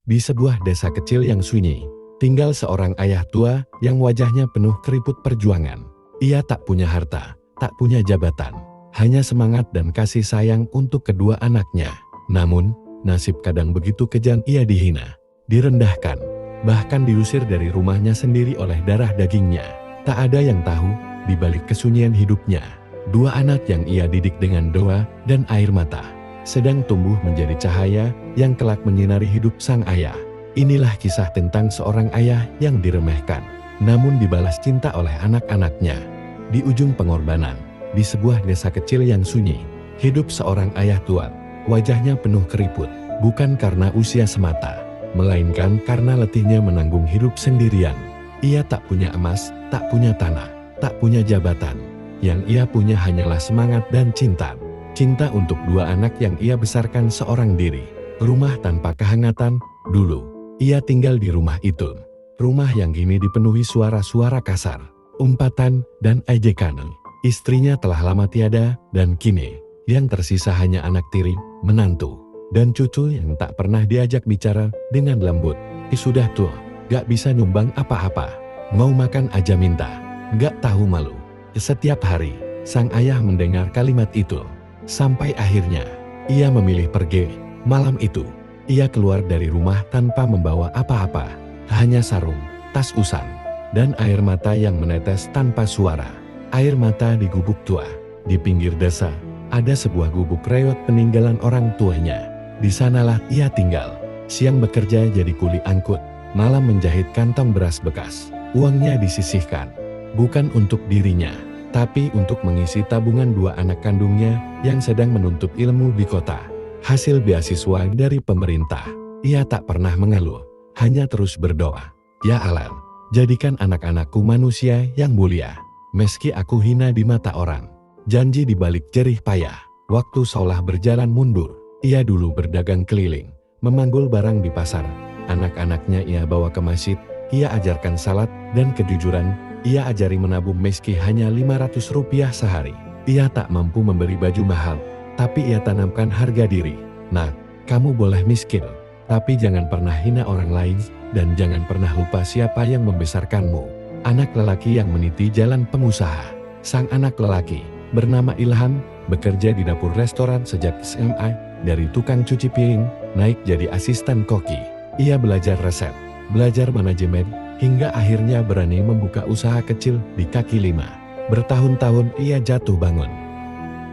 Di sebuah desa kecil yang sunyi, tinggal seorang ayah tua yang wajahnya penuh keriput perjuangan. Ia tak punya harta, tak punya jabatan, hanya semangat dan kasih sayang untuk kedua anaknya. Namun, nasib kadang begitu kejam. Ia dihina, direndahkan, bahkan diusir dari rumahnya sendiri oleh darah dagingnya. Tak ada yang tahu, di balik kesunyian hidupnya, dua anak yang ia didik dengan doa dan air mata sedang tumbuh menjadi cahaya yang kelak menyinari hidup sang ayah. Inilah kisah tentang seorang ayah yang diremehkan, namun dibalas cinta oleh anak-anaknya. Di ujung pengorbanan, di sebuah desa kecil yang sunyi, hidup seorang ayah tua. Wajahnya penuh keriput, bukan karena usia semata, melainkan karena letihnya menanggung hidup sendirian. Ia tak punya emas, tak punya tanah, tak punya jabatan. Yang ia punya hanyalah semangat dan cinta. Cinta untuk dua anak yang ia besarkan seorang diri. Rumah tanpa kehangatan. Dulu, ia tinggal di rumah itu. Rumah yang kini dipenuhi suara-suara kasar, umpatan, dan ejekan. Istrinya telah lama tiada, dan kini, yang tersisa hanya anak tiri, menantu, dan cucu yang tak pernah diajak bicara dengan lembut. Sudah tua, gak bisa nyumbang apa-apa. Mau makan aja minta, gak tahu malu. Setiap hari, sang ayah mendengar kalimat itu. Sampai akhirnya, ia memilih pergi. Malam itu, ia keluar dari rumah tanpa membawa apa-apa. Hanya sarung, tas usang, dan air mata yang menetes tanpa suara. Air mata di gubuk tua. Di pinggir desa, ada sebuah gubuk reot peninggalan orang tuanya. Di sanalah ia tinggal. Siang bekerja jadi kuli angkut, malam menjahit kantong beras bekas. Uangnya disisihkan, bukan untuk dirinya, tapi untuk mengisi tabungan dua anak kandungnya yang sedang menuntut ilmu di kota. Hasil beasiswa dari pemerintah. Ia tak pernah mengeluh, hanya terus berdoa. Ya Allah, jadikan anak-anakku manusia yang mulia, meski aku hina di mata orang. Janji di balik jerih payah. Waktu seolah berjalan mundur. Ia dulu berdagang keliling, memanggul barang di pasar. Anak-anaknya ia bawa ke masjid. Ia ajarkan salat dan kejujuran. Ia ajari menabung meski hanya Rp500 sehari. Ia tak mampu memberi baju mahal, tapi ia tanamkan harga diri. Nah, kamu boleh miskin, tapi jangan pernah hina orang lain, dan jangan pernah lupa siapa yang membesarkanmu. Anak lelaki yang meniti jalan pengusaha. Sang anak lelaki, bernama Ilham, bekerja di dapur restoran sejak SMA, dari tukang cuci piring, naik jadi asisten koki. Ia belajar resep, belajar manajemen, hingga akhirnya berani membuka usaha kecil di kaki lima. Bertahun-tahun ia jatuh bangun,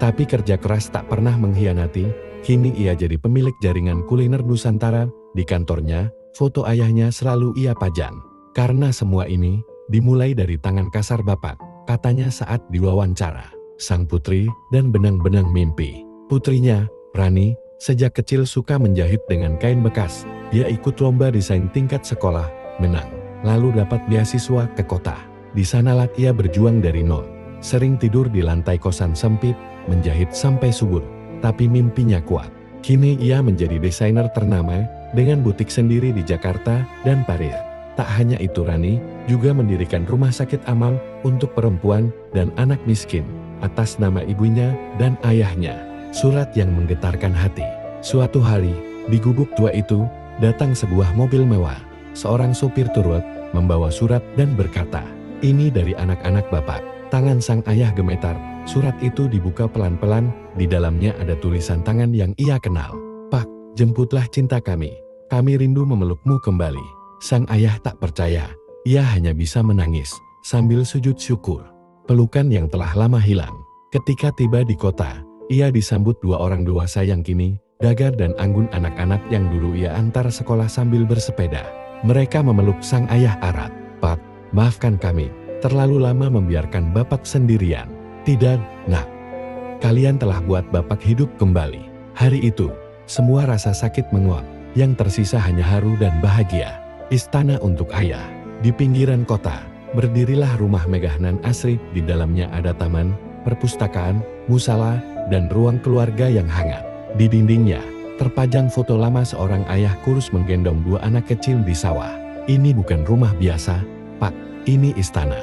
tapi kerja keras tak pernah mengkhianati. Kini ia jadi pemilik jaringan kuliner Nusantara. Di kantornya, foto ayahnya selalu ia pajang. Karena semua ini dimulai dari tangan kasar bapak, katanya saat diwawancara. Sang putri dan benang-benang mimpi. Putrinya, Rani, sejak kecil suka menjahit dengan kain bekas. Dia ikut lomba desain tingkat sekolah, menang, lalu dapat beasiswa ke kota. Di sanalah ia berjuang dari nol. Sering tidur di lantai kosan sempit, menjahit sampai subuh. Tapi mimpinya kuat. Kini ia menjadi desainer ternama, dengan butik sendiri di Jakarta dan Paris. Tak hanya itu, Rani juga mendirikan rumah sakit amal untuk perempuan dan anak miskin, atas nama ibunya dan ayahnya. Surat yang menggetarkan hati. Suatu hari, di gubuk tua itu, datang sebuah mobil mewah. Seorang sopir turut, membawa surat dan berkata, "Ini dari anak-anak Bapak." Tangan sang ayah gemetar. Surat itu dibuka pelan-pelan. Di dalamnya ada tulisan tangan yang ia kenal. "Pak, jemputlah cinta kami. Kami rindu memelukmu kembali." Sang ayah tak percaya. Ia hanya bisa menangis sambil sujud syukur. Pelukan yang telah lama hilang. Ketika tiba di kota, ia disambut dua orang dewasa yang kini Dagar dan Anggun, anak-anak yang dulu ia antar sekolah sambil bersepeda. Mereka memeluk sang ayah erat. "Pak, maafkan kami, terlalu lama membiarkan Bapak sendirian." "Tidak, Nak. Kalian telah buat Bapak hidup kembali." Hari itu, semua rasa sakit menguap. Yang tersisa hanya haru dan bahagia. Istana untuk ayah. Di pinggiran kota, berdirilah rumah megah nan asri. Di dalamnya ada taman, perpustakaan, musala, dan ruang keluarga yang hangat. Di dindingnya, terpajang foto lama seorang ayah kurus menggendong dua anak kecil di sawah. "Ini bukan rumah biasa, Pak. Ini istana.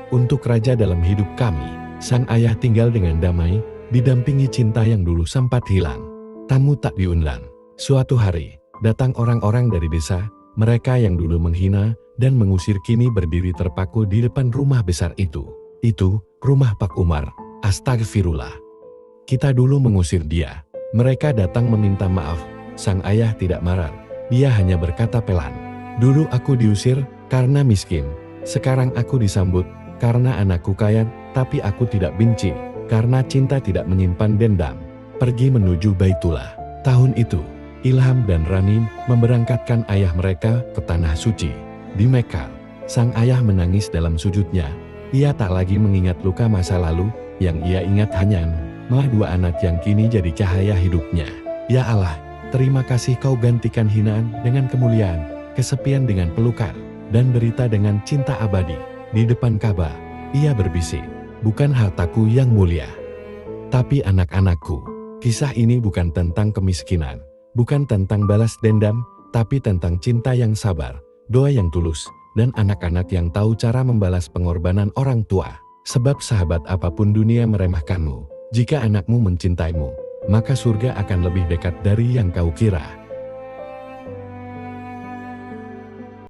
Untuk raja dalam hidup kami." Sang ayah tinggal dengan damai, didampingi cinta yang dulu sempat hilang. Tamu tak diundang. Suatu hari, Datang orang-orang dari desa, mereka yang dulu menghina dan mengusir kini berdiri terpaku di depan rumah besar itu. Itu, rumah Pak Umar. Astagfirullah. Kita dulu mengusir dia. Mereka datang meminta maaf. Sang ayah tidak marah. Dia hanya berkata pelan. Dulu aku diusir karena miskin. Sekarang aku disambut karena anakku kaya, tapi aku tidak benci karena cinta tidak menyimpan dendam. Pergi menuju Baitullah. Tahun itu, Ilham dan Rani memberangkatkan ayah mereka ke Tanah Suci. Di Mekah, sang ayah menangis dalam sujudnya. Ia tak lagi mengingat luka masa lalu, yang ia ingat hanya dua anak yang kini jadi cahaya hidupnya. Ya Allah, terima kasih kau gantikan hinaan dengan kemuliaan, kesepian dengan pelukan, dan derita dengan cinta abadi. Di depan Ka'bah, ia berbisik, bukan hartaku yang mulia, tapi anak-anakku. Kisah ini bukan tentang kemiskinan, bukan tentang balas dendam, tapi tentang cinta yang sabar, doa yang tulus, dan anak-anak yang tahu cara membalas pengorbanan orang tua. Sebab sahabat apapun dunia meremehkanmu, jika anakmu mencintaimu, maka surga akan lebih dekat dari yang kau kira.